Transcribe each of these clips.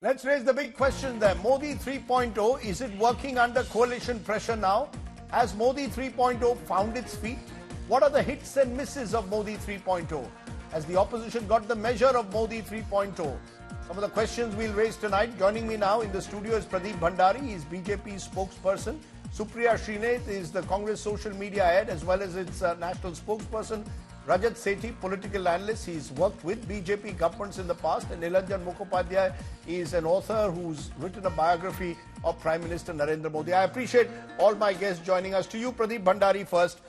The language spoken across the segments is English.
Let's raise the big question there. Modi 3.0, is it working under coalition pressure now? Has Modi 3.0 found its feet? What are the hits and misses of Modi 3.0? Has the opposition got the measure of Modi 3.0? Some of the questions we'll raise tonight. Joining me now in the studio is Pradeep Bhandari. He's BJP's spokesperson. Supriya Srinath is the Congress social media head as well as its national spokesperson. Rajat Sethi, political analyst. He's worked with BJP governments in the past. And Nilanjan Mukhopadhyay is an author who's written a biography of Prime Minister Narendra Modi. I appreciate all my guests joining us. To you, Pradeep Bhandari, first.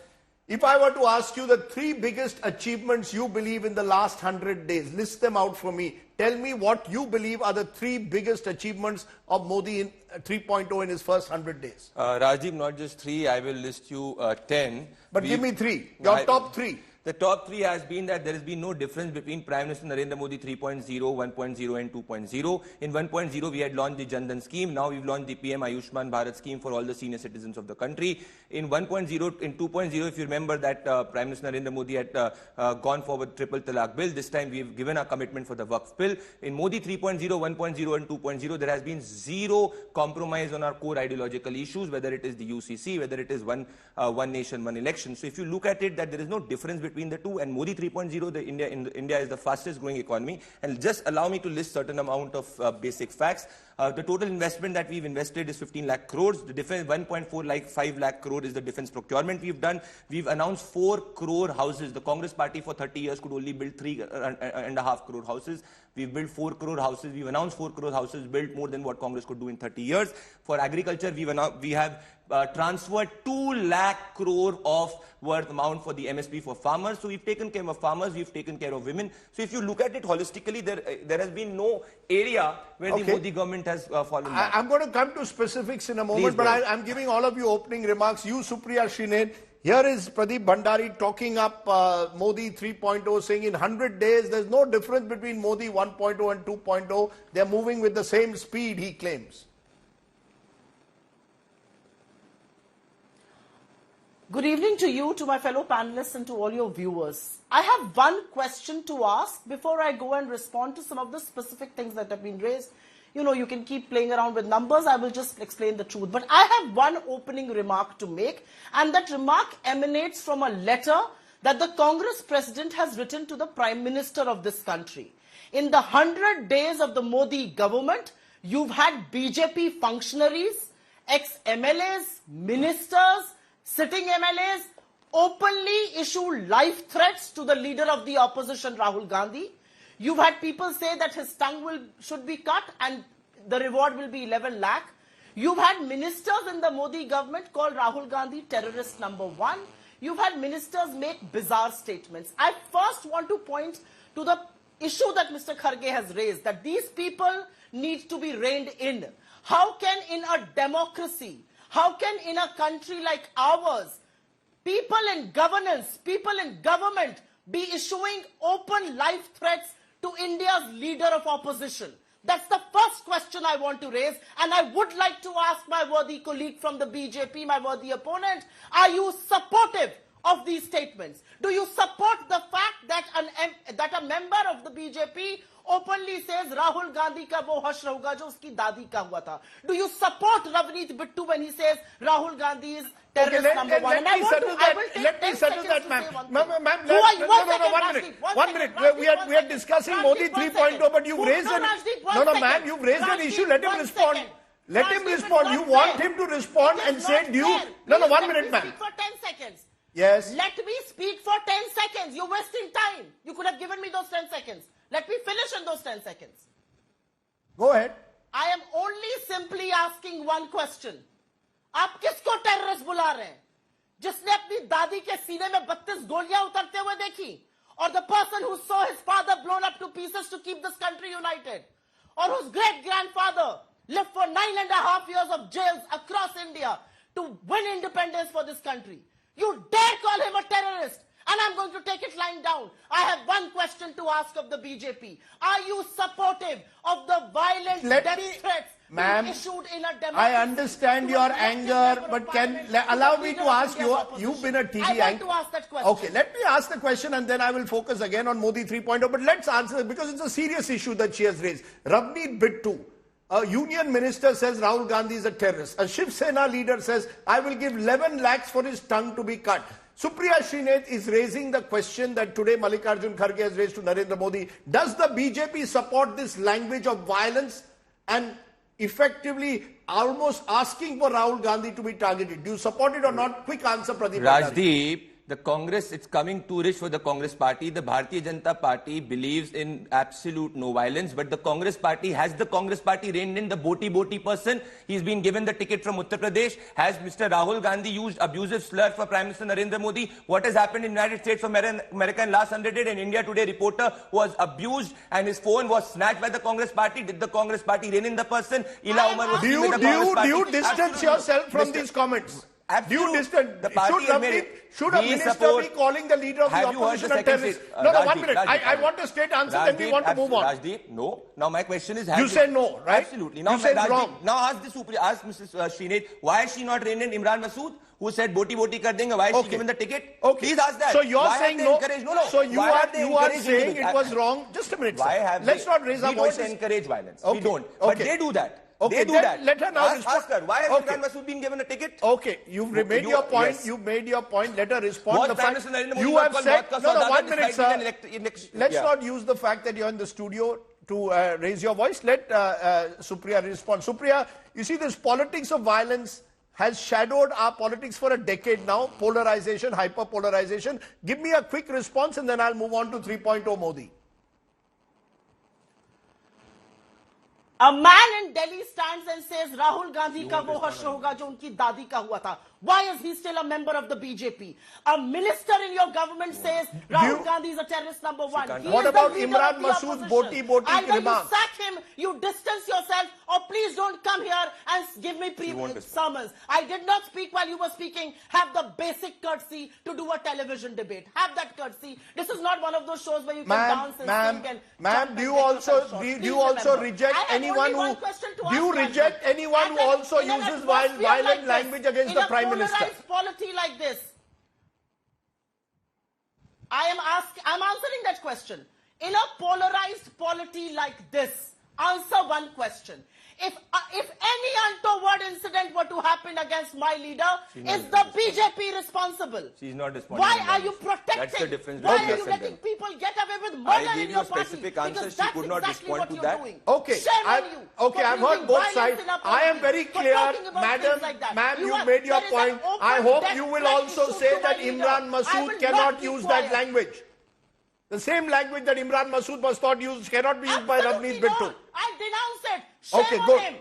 If I were to ask you the three biggest achievements you believe in the last 100 days, list them out for me. Tell me what you believe are the three biggest achievements of Modi in 3.0 in his first 100 days. Rajdeep, not just three, I will list you 10. But give me three, your top three. The top three has been that there has been no difference between Prime Minister Narendra Modi 3.0, 1.0 and 2.0. In 1.0, we had launched the Jan Dhan scheme. Now we've launched the PM Ayushman Bharat scheme for all the senior citizens of the country. In 1.0, in 2.0, if you remember that Prime Minister Narendra Modi had gone forward triple talaq bill. This time we've given our commitment for the Waqf bill. In Modi 3.0, 1.0 and 2.0, there has been zero compromise on our core ideological issues, whether it is the UCC, whether it is one nation, one election. So if you look at it, that there is no difference between the two, and Modi 3.0, India is the fastest growing economy. And just allow me to list certain amount of basic facts. The total investment that we've invested is 15 lakh crores. The defense 1.5 lakh crore is the defense procurement we've done. We've announced 4 crore houses. The Congress party for 30 years could only build 3.5 crore houses. We've built 4 crore houses. We've announced 4 crore houses, built more than what Congress could do in 30 years. For agriculture, we have transferred 2 lakh crore of worth amount for the MSP for farmers. So we've taken care of farmers, we've taken care of women. So if you look at it holistically, there has been no area where the Modi government has fallen back. I'm going to come to specifics in a moment, but I'm giving all of you opening remarks. You, Supriya Srinath, here is Pradeep Bhandari talking up Modi 3.0, saying in 100 days, there's no difference between Modi 1.0 and 2.0. They're moving with the same speed, he claims. Good evening to you, to my fellow panelists and to all your viewers. I have one question to ask before I go and respond to some of the specific things that have been raised. You know, you can keep playing around with numbers. I will just explain the truth. But I have one opening remark to make, and that remark emanates from a letter that the Congress president has written to the Prime Minister of this country. In the 100 days of the Modi government, you've had BJP functionaries, ex-MLAs, ministers, sitting MLAs openly issue life threats to the leader of the opposition, Rahul Gandhi. You've had people say that his tongue should be cut and the reward will be 11 lakh. You've had ministers in the Modi government call Rahul Gandhi terrorist number 1. You've had ministers make bizarre statements. I first want to point to the issue that Mr. Kharge has raised, that these people need to be reined in. How can in a democracy, how can in a country like ours, people in governance, people in government be issuing open life threats to India's leader of opposition? That's the first question I want to raise, and I would like to ask my worthy colleague from the BJP, my worthy opponent, are you supportive of these statements? Do you support the fact that a member of the BJP openly says Rahul Gandhi ka wo hash rahuga jo uski dadi ka hua tha? Do you support Ravneet Bittu when he says Rahul Gandhi is terrorist number 1? Let me settle that, ma'am. One minute. We are discussing Modi 3.0, but you've raised an ma'am, you've raised an issue. Let him respond. Let him respond. You want him to respond and say, do you? No, 1 minute, ma'am. For 10 seconds. Yes. Let me speak for 10 seconds. You're wasting time. You could have given me those 10 seconds. Let me finish in those 10 seconds. Go ahead. I am only simply asking one question. आप किसको terrorist बुला रहे हैं? जिसने अपनी दादी के सीने में 32 गोलियां उतरते हुए देखी, or the person who saw his father blown up to pieces to keep this country united, or whose great-grandfather lived for 9.5 years of jails across India to win independence for this country. You dare call him a terrorist? And I'm going to take it lying down. I have one question to ask of the BJP. Are you supportive of the violent death threats being issued in a democracy? I understand your anger, but allow me to ask you, you've been a TV anchor. I want to ask that question. Okay, let me ask the question and then I will focus again on Modi 3.0. But let's answer it because it's a serious issue that she has raised. Ravneet Bittu, A union minister says Rahul Gandhi is a terrorist. A Shiv Sena leader says, I will give 11 lakhs for his tongue to be cut. Supriya Srinath is raising the question that today Mallikarjun Kharge has raised to Narendra Modi. Does the BJP support this language of violence and effectively almost asking for Rahul Gandhi to be targeted? Do you support it or not? Quick answer, Pradeep. Rajdeep, the Congress, it's coming too rich for the Congress party. The Bharatiya Janata Party believes in absolute no violence, but the Congress party, has the Congress party reined in the boti person? He's been given the ticket from Uttar Pradesh. Has Mr. Rahul Gandhi used abusive slurs for Prime Minister Narendra Modi? What has happened in the United States of America in last 100 days? An India Today reporter was abused and his phone was snatched by the Congress party. Did the Congress party rein in the person? Ila Umar was Do you distance yourself from these comments? Absolutely. Do you distance? Should a minister be calling the leader of the opposition a terrorist? No, 1 minute. I want a straight answer, then we want to move on. Rajdeep, no. Now my question is... You say no, right? Absolutely. Now, you say wrong. Now ask Mrs. Srinath, why is she not reined in Imran Masood, who said boti kar denga? Why is she given the ticket? Okay. Please ask that. So you're why saying no. So you are saying it was wrong. Just a minute, sir. Let's not raise our voices. We don't encourage violence. Okay. We don't. But they do that. Okay, they do that. Let her now respond. Ask her, why has Imran Masood been given a ticket? Okay, you've made your point. Yes. You've made your point. Let her respond. What the Prime fact Minister Narendra you Modi have said, no, 1 minute, sir. Let's Yeah. not use the fact that you're in the studio to raise your voice. Let Supriya respond. Supriya, you see, this politics of violence has shadowed our politics for a decade now. Polarization, hyper-polarization. Give me a quick response and then I'll move on to 3.0 Modi. A man in Delhi stands and says Rahul Gandhi ka wo hash hoga jo unki dadi ka hua tha. Why is he still a member of the BJP? A minister in your government says Rahul Gandhi is a terrorist number one. What about Imran Masood's boti remarks? Either you sack him, you distance yourself, or please don't come here and give me summons. I did not speak while you were speaking. Have the basic courtesy to do a television debate. Have that courtesy. This is not one of those shows where you can dance and sing and Ma'am, do you also reject anyone who also uses violent language against the Prime Minister? Polarized polity like this. I'm answering that question. In a polarized polity like this, answer one question. If any untoward incident were to happen against my leader, is the BJP responsible? She's not responding. Why are you protecting? That's the difference. Why are you letting people get away with murder in your party? I gave you a specific answer. She could not respond to that. Okay, I've heard both sides. I am very clear, ma'am, you made your point. I hope you will also say that Imran Masood cannot use that language. The same language that Imran Masood was thought used cannot be used by Rajdeep Sardesai. I denounce it. Shame Okay, on good. him.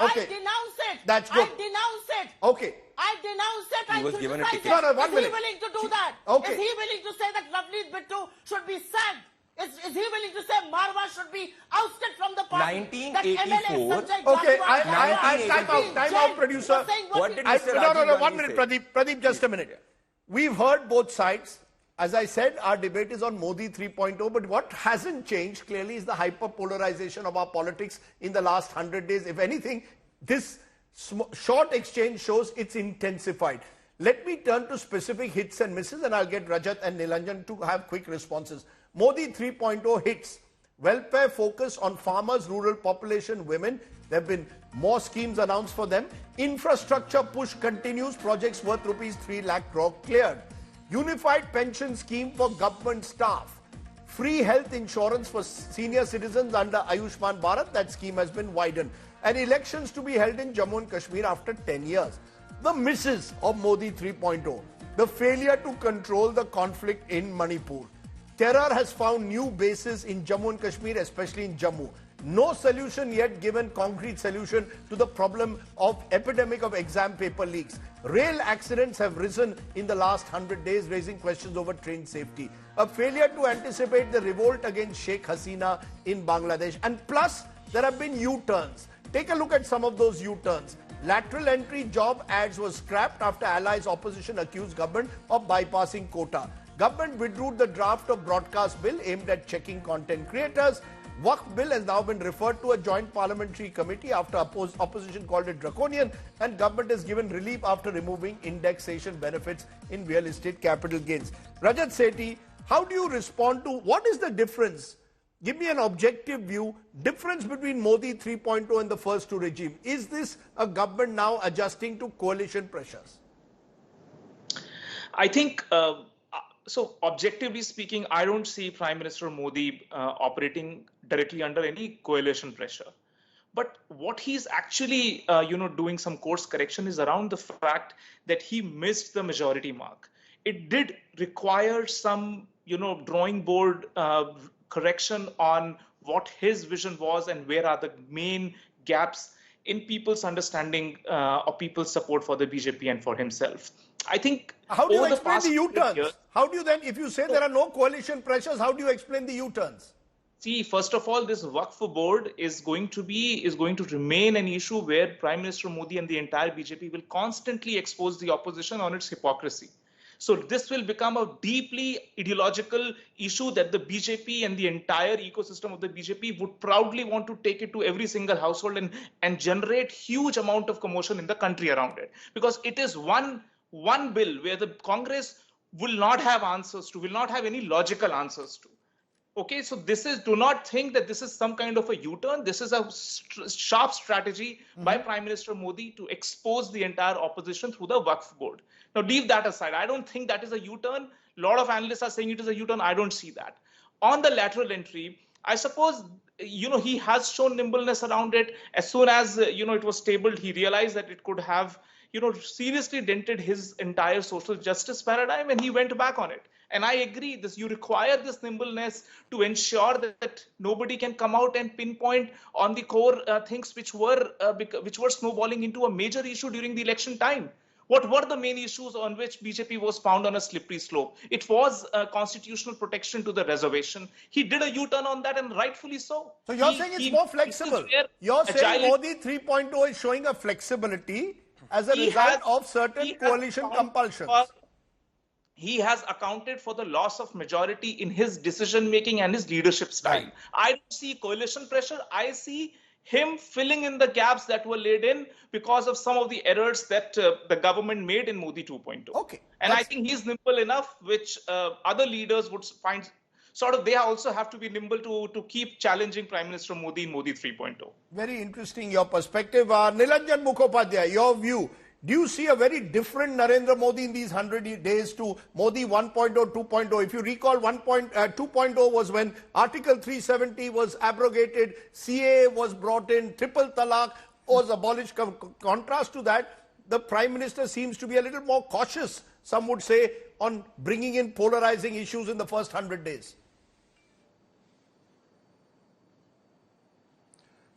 Okay. I denounce it. That's good. I denounce it. Okay. I denounce it. He was given a criticize ticket. it. No, 1 Is minute. he willing to do that? Okay. Is he willing to say that Rajdeep Bittu should be sacked? Is he willing to say Marwa should be ousted from the party? 1984. Okay, time out, producer. What did Mr. Rajiv No, 1 Gandhi minute, say? Pradeep, just a minute. We've heard both sides. As I said, our debate is on Modi 3.0, but what hasn't changed clearly is the hyper-polarization of our politics in the last 100 days. If anything, this short exchange shows it's intensified. Let me turn to specific hits and misses, and I'll get Rajat and Nilanjan to have quick responses. Modi 3.0 hits. Welfare focus on farmers, rural population, women. There have been more schemes announced for them. Infrastructure push continues. Projects worth rupees 3 lakh crore cleared. Unified pension scheme for government staff. Free health insurance for senior citizens under Ayushman Bharat. That scheme has been widened. And elections to be held in Jammu and Kashmir after 10 years. The misses of Modi 3.0. The failure to control the conflict in Manipur. Terror has found new bases in Jammu and Kashmir, especially in Jammu. No solution yet given, concrete solution to the problem of epidemic of exam paper leaks. Rail accidents have risen in the last 100 days, raising questions over train safety. A failure to anticipate the revolt against Sheikh Hasina in Bangladesh. And plus, there have been U-turns. Take a look at some of those U-turns. Lateral entry job ads were scrapped after allies opposition accused government of bypassing quota. Government withdrew the draft of broadcast bill aimed at checking content creators. Waqf bill has now been referred to a joint parliamentary committee after opposition called it draconian, and government has given relief after removing indexation benefits in real estate capital gains. Rajat Sethi, how do you respond to what is the difference Give me an objective view, difference between Modi 3.0 and the first two regime. Is this a government now adjusting to coalition pressures? I think, so objectively speaking, I don't see Prime Minister Modi operating directly under any coalition pressure. But what he's actually, doing some course correction is around the fact that he missed the majority mark. It did require some, drawing board correction on what his vision was and where are the main gaps in people's understanding or people's support for the BJP and for himself. I think how do you explain the U-turns? U-turns? How do you then, if you say there are no coalition pressures, how do you explain the U-turns? See, first of all, this Waqf board is going to remain an issue where Prime Minister Modi and the entire BJP will constantly expose the opposition on its hypocrisy. So this will become a deeply ideological issue that the BJP and the entire ecosystem of the BJP would proudly want to take it to every single household and generate huge amount of commotion in the country around it. Because it is one bill where the Congress will not have answers to, will not have any logical answers to. Okay, so do not think that this is some kind of a U-turn. This is a sharp strategy by Prime Minister Modi to expose the entire opposition through the Waqf board. Now, leave that aside. I don't think that is a U-turn. A lot of analysts are saying it is a U-turn. I don't see that. On the lateral entry, I suppose, he has shown nimbleness around it. As soon as, it was tabled, he realized that it could have, seriously dented his entire social justice paradigm, and he went back on it. And I agree, you require this nimbleness to ensure that nobody can come out and pinpoint on the core things which were snowballing into a major issue during the election time. What were the main issues on which BJP was found on a slippery slope? It was constitutional protection to the reservation. He did a U-turn on that, and rightfully so. So you're saying it's more flexible. You're saying Modi 3.0 is showing a flexibility as a result of certain coalition compulsions. He has accounted for the loss of majority in his decision-making and his leadership style. Right. I don't see coalition pressure. I see him filling in the gaps that were laid in because of some of the errors that the government made in Modi 2.0. Okay. And I think he's nimble enough, which other leaders would find they also have to be nimble to keep challenging Prime Minister Modi in Modi 3.0. Very interesting, your perspective. Nilanjan Mukhopadhyay, your view. Do you see a very different Narendra Modi in these 100 days to Modi 1.0, 2.0? If you recall, 2.0 was when Article 370 was abrogated, CA was brought in, triple talaq was abolished. Contrast to that, the Prime Minister seems to be a little more cautious, some would say, on bringing in polarizing issues in the first 100 days.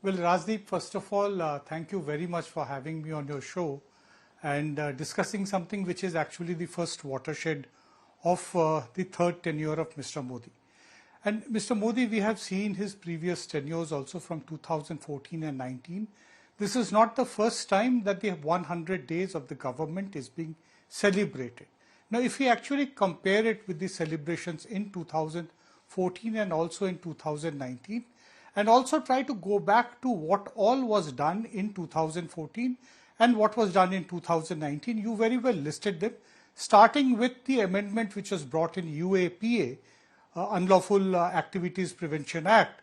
Well, Rajdeep, first of all, thank you very much for having me on your show and discussing something which is actually the first watershed of the third tenure of Mr. Modi. And Mr. Modi, we have seen his previous tenures also from 2014 and 19. This is not the first time that the 100 days of the government is being celebrated. Now, if we actually compare it with the celebrations in 2014 and also in 2019, and also try to go back to what all was done in 2014 and what was done in 2019, you very well listed them, starting with the amendment which was brought in UAPA, Unlawful Activities Prevention Act.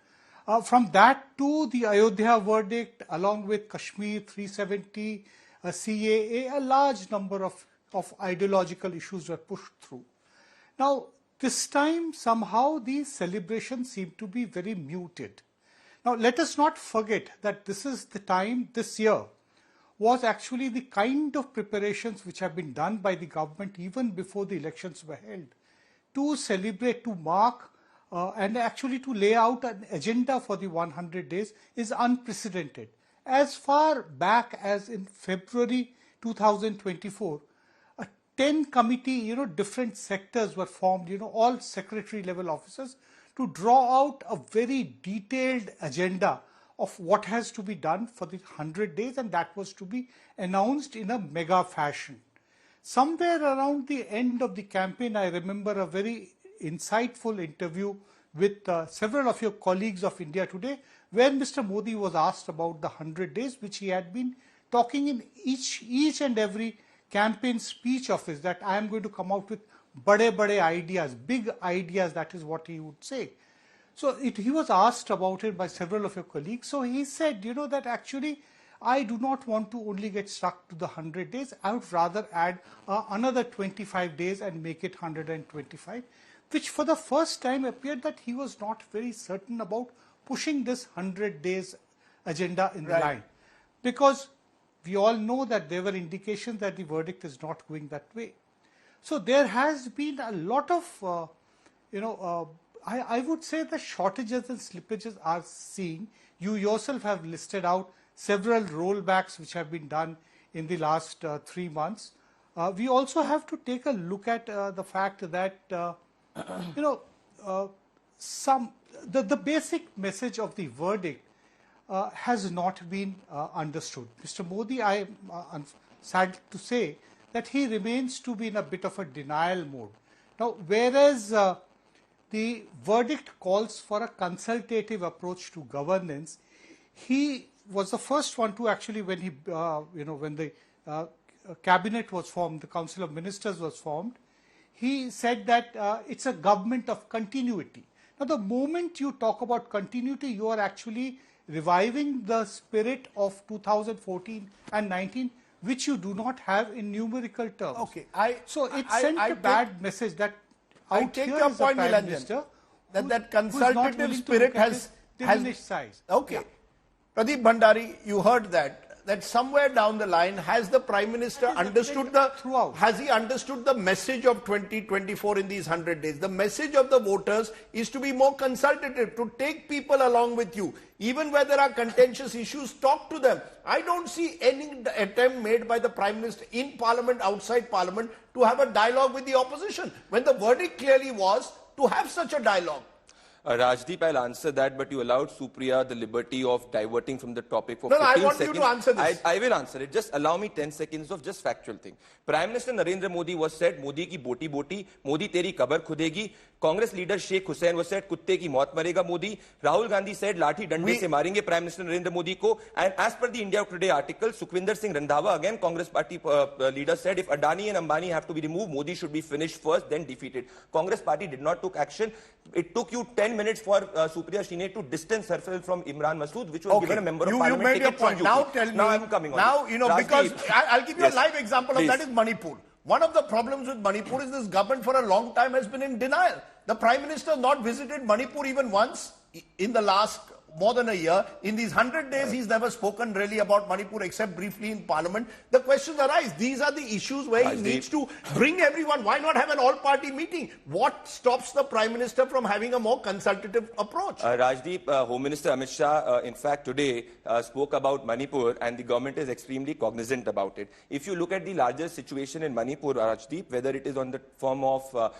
From that to the Ayodhya verdict, along with Kashmir 370, CAA, a large number of ideological issues were pushed through. Now, this time somehow these celebrations seem to be very muted. Now, let us not forget that this is the time this year was actually the kind of preparations which have been done by the government even before the elections were held to celebrate, to mark and actually to lay out an agenda for the 100 days is unprecedented. As far back as in February 2024, 10 committee, different sectors were formed, all secretary level officers to draw out a very detailed agenda of what has to be done for the 100 days, and that was to be announced in a mega fashion. Somewhere around the end of the campaign, I remember a very insightful interview with several of your colleagues of India Today, where Mr. Modi was asked about the 100 days, which he had been talking in each and every campaign speech of his, that I am going to come out with bade ideas, big ideas, that is what he would say. So he was asked about it by several of your colleagues. So he said, that actually I do not want to only get stuck to the 100 days. I would rather add another 25 days and make it 125, which for the first time appeared that he was not very certain about pushing this 100 days agenda in the line. Because we all know that there were indications that the verdict is not going that way. So there has been a lot of, I would say the shortages and slippages are seen. You yourself have listed out several rollbacks which have been done in the last 3 months. We also have to take a look at the fact that, the basic message of the verdict has not been understood. Mr. Modi, I am sad to say that he remains to be in a bit of a denial mode. Now, whereas the verdict calls for a consultative approach to governance, he was the first one to actually, when he, when the cabinet was formed, the Council of Ministers was formed, he said that it's a government of continuity. Now, the moment you talk about continuity, you are actually reviving the spirit of 2014 and 19, which you do not have in numerical terms. Okay, so it sent a bad message that I take your point, Nilanjan, that consultative spirit has diminished size. Okay. Yeah. Pradeep Bhandari, you heard that somewhere down the line, has the Prime Minister understood has he understood the message of 2024 in these 100 days? The message of the voters is to be more consultative, to take people along with you. Even where there are contentious issues, talk to them. I don't see any attempt made by the Prime Minister in Parliament, outside Parliament, to have a dialogue with the opposition, when the verdict clearly was to have such a dialogue. Rajdeep, I'll answer that, but you allowed Supriya the liberty of diverting from the topic for 15 seconds. I want you to answer this. I will answer it. Just allow me 10 seconds of just factual thing. Prime Minister Narendra Modi was said, Modi ki boti boti, Modi teri kabar khudegi. Congress leader Sheikh Hussain was said, kutte ki maut marega Modi. Rahul Gandhi said, lathi dande se marenge Prime Minister Narendra Modi ko. And as per the India Today article, Sukhvinder Singh Randhawa, again Congress party leader, said if Adani and Ambani have to be removed, Modi should be finished first, then defeated. Congress party did not take action. It took you 10 minutes for Supriya Shine to distance herself from Imran Masood, which was given a member of parliament. You made your point. Now tell me. Now I'm coming on. Now, Rajdeep, because I'll give you a live example please. of that is Manipur. One of the problems with Manipur is this government for a long time has been in denial. The Prime Minister not visited Manipur even once in the last more than a year. In these 100 days, he's never spoken really about Manipur except briefly in Parliament. The questions arise. These are the issues where he needs to bring everyone. Why not have an all-party meeting? What stops the Prime Minister from having a more consultative approach? Rajdeep, Home Minister Amit Shah, in fact, today spoke about Manipur, and the government is extremely cognizant about it. If you look at the larger situation in Manipur, Rajdeep, whether it is on the form of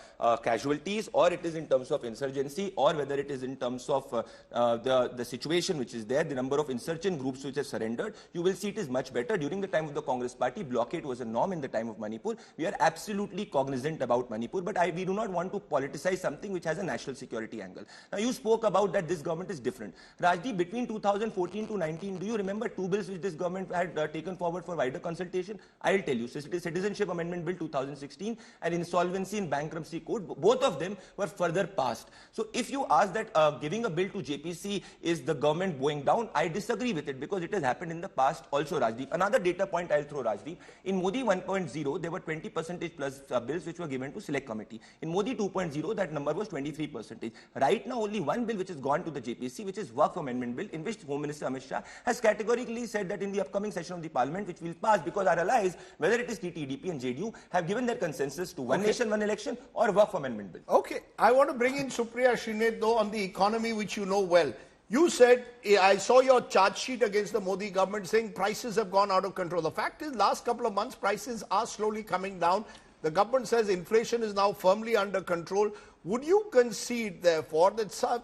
casualties, or it is in terms of insurgency, or whether it is in terms of the situation which is there, the number of insurgent groups which have surrendered, you will see it is much better. During the time of the Congress party, blockade was a norm in the time of Manipur. We are absolutely cognizant about Manipur, but we do not want to politicize something which has a national security angle. Now, you spoke about that this government is different. Rajdeep, between 2014 to 19, do you remember 2 bills which this government had taken forward for wider consultation? I'll tell you. So it is Citizenship Amendment Bill 2016 and Insolvency and Bankruptcy Code. Both of them were further passed. So if you ask that giving a bill to JPC is the government going down, I disagree with it, because it has happened in the past also, Rajdeep. Another data point I'll throw, Rajdeep. In Modi 1.0, there were 20% plus bills which were given to select committee. In Modi 2.0, that number was 23%. Right now, only one bill which has gone to the JPC, which is Waqf Amendment Bill, in which Home Minister Amit Shah has categorically said that in the upcoming session of the Parliament, which will pass, because our allies, whether it is TTDP and JDU, have given their consensus to one nation, one election, or Waqf Amendment Bill. Okay, I want to bring in Supriya Shine, though, on the economy, which you know well. You said, I saw your charge sheet against the Modi government saying prices have gone out of control. The fact is, last couple of months, prices are slowly coming down. The government says inflation is now firmly under control. Would you concede, therefore, that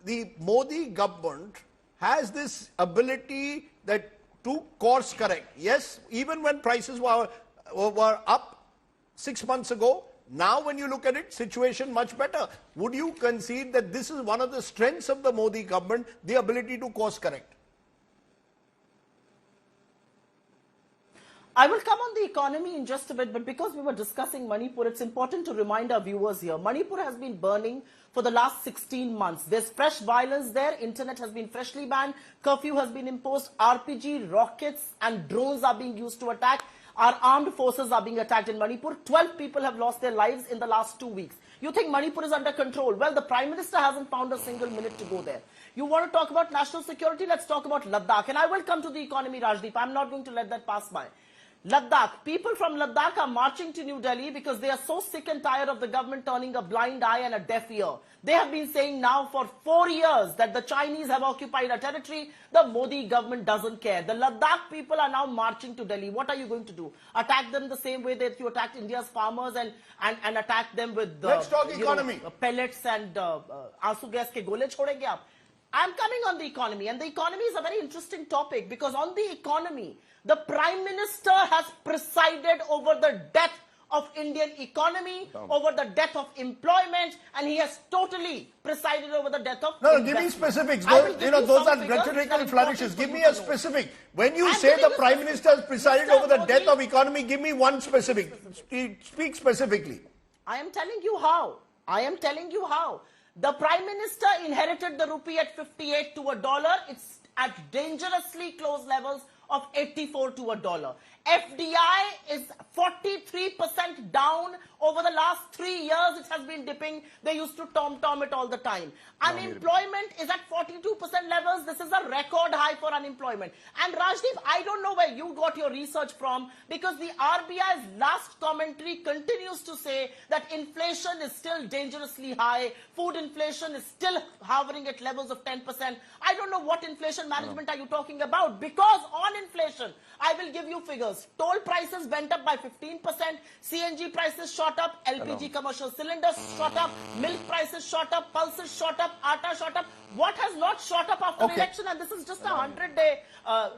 the Modi government has this ability to course correct? Yes, even when prices were up 6 months ago, now when you look at it, situation much better. Would you concede that this is one of the strengths of the Modi government, the ability to course correct? I will come on the economy in just a bit, but because we were discussing Manipur, it's important to remind our viewers here. Manipur has been burning for the last 16 months. There's fresh violence there. Internet has been freshly banned. Curfew has been imposed. RPG, rockets and drones are being used to attack. Our armed forces are being attacked in Manipur. 12 people have lost their lives in the last 2 weeks. You think Manipur is under control? Well, the Prime Minister hasn't found a single minute to go there. You want to talk about national security? Let's talk about Ladakh. And I will come to the economy, Rajdeep. I'm not going to let that pass by. Ladakh. People from Ladakh are marching to New Delhi because they are so sick and tired of the government turning a blind eye and a deaf ear. They have been saying now for 4 years that the Chinese have occupied our territory. The Modi government doesn't care. The Ladakh people are now marching to Delhi. What are you going to do? Attack them the same way that you attacked India's farmers and attack them with Let's talk economy. Pellets and aansu gas ke gole chhodenge aap? I'm coming on the economy, and the economy is a very interesting topic because on the economy, the Prime Minister has presided over the death of Indian economy, over the death of employment, and he has totally presided over the death of No, give me specifics. Those are rhetorical flourishes. Give me a specific. When you say the Prime Minister has presided over the death of economy, give me one specific. Speak specifically. I am telling you how. The Prime Minister inherited the rupee at 58 to $1. It's at dangerously close levels of 84 to $1. FDI is 43% down over the last 3 years. It has been dipping. They used to tom it all the time. Unemployment is at 42% levels. This is a record high for unemployment. And Rajdeep, I don't know where you got your research from because the RBI's last commentary continues to say that inflation is still dangerously high. Food inflation is still hovering at levels of 10%. I don't know what inflation management are you talking about, because on inflation, I will give you figures. Toll prices went up by 15%, CNG prices shot up, LPG commercial cylinders shot up, milk prices shot up, pulses shot up, atta shot up. What has not shot up after election? And this is just a 100-day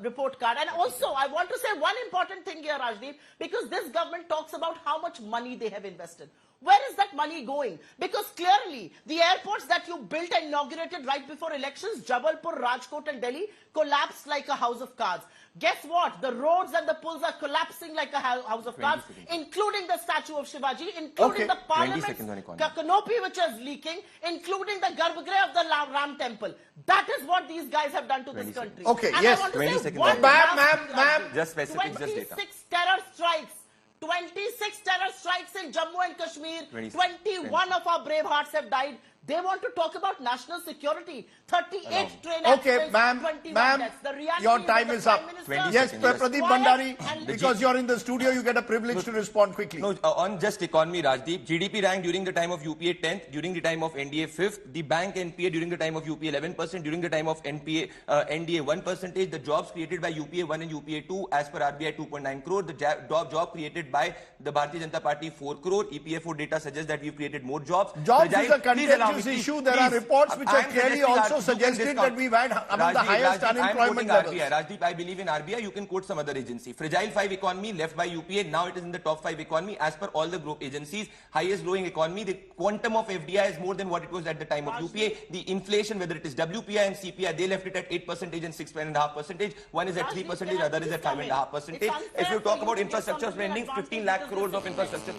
report card. And also, I want to say one important thing here, Rajdeep, because this government talks about how much money they have invested. Where is that money going? Because clearly, the airports that you built and inaugurated right before elections, Jabalpur, Rajkot and Delhi, collapsed like a house of cards. Guess what? The roads and the pools are collapsing like a house of cards, including the statue of Shivaji, including the parliament canopy which is leaking, including the Garbhagriha of the Ram temple. That is what these guys have done to this country. Okay, and yes. I want to 20 say seconds. one Ma'am. Just specific, just data. 26 terror strikes. 26 terror strikes in Jammu and Kashmir. 21 of our brave hearts have died. They want to talk about national security. 38 train accidents, ma'am, 21 deaths. The reality your is time that is the up. Prime Minister 20 Yes, seconds. Pradeep Quiet Bhandari, and because you're in the studio, you get a privilege to respond quickly. No, on just economy, Rajdeep, GDP ranked during the time of UPA 10th, during the time of NDA 5th, the bank NPA during the time of UPA 11%, during the time of NDA 1%, the jobs created by UPA 1 and UPA 2 as per RBI 2.9 crore, the job created by the Bharatiya Janata Party 4 crore, EPFO data suggests that we've created more jobs. Jobs is a contentious issue. There are reports which have clearly also suggested that we've had among the highest unemployment levels. Rajdeep, I believe in RBI. You can quote some other agency. Fragile 5 economy left by UPA. Now it is in the top 5 economy as per all the group agencies. Highest growing economy. The quantum of FDI is more than what it was at the time of UPA. The inflation, whether it is WPI and CPI, they left it at 8% and 6.5%. One is at 3%, other is at 5.5%. If you talk about infrastructure spending, 15 lakh crores of infrastructure.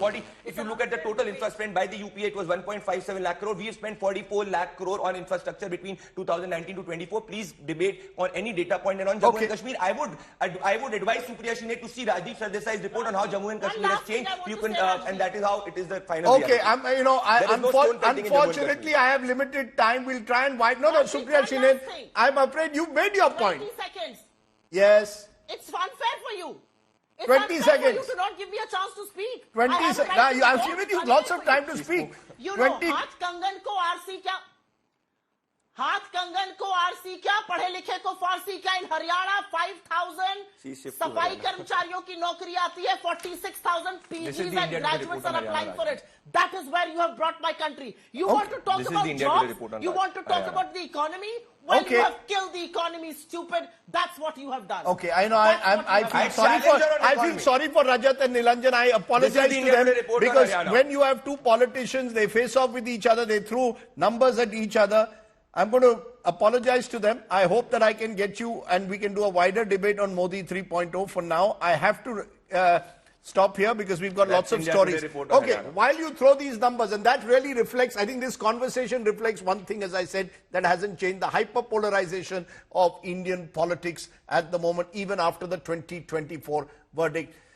If you look at the total infrastructure spent by the UPA, it was 1.57 lakh crore. We have spent 44 lakh crore on infrastructure between 2019 to 24. Please debate on any data point. And on Jammu and Kashmir, I would advise Supriya Shine to see Rajdeep Sardesai's report on how Jammu and Kashmir has changed. You can, and that is how it is the final. Okay, unfortunately, I have limited time. We'll try and wipe. No, Supriya Shine, I'm afraid you made your point. 20 seconds. Yes. It's unfair for you. It's 20 unfair seconds. for you to not give me a chance to speak. 20 seconds. I've given you lots of time to speak. You know, हाथ कंगन को RC क्या? हाथ कंगन को RC क्या? पढ़े लिखे को फारसी क्या? In Haryana, 5,000 सफाई कर्मचारियों की नौकरी आती है. 46,000 PGs and graduates are applying for it. That is where you have brought my country. You want to talk about jobs? You want to talk about the economy? Well, you have killed the economy, stupid. That's what you have done. Okay, I know. I feel sorry for Rajat and Nilanjan. I apologize to them because when you have two politicians, they face off with each other. They throw numbers at each other. I'm going to apologize to them. I hope that I can get you and we can do a wider debate on Modi 3.0. For now, I have to stop here because we've got That's lots of India stories. Today report on Okay, Haryana. while you throw these numbers, and that really reflects, I think this conversation reflects one thing, as I said, that hasn't changed, the hyper-polarization of Indian politics at the moment, even after the 2024 verdict.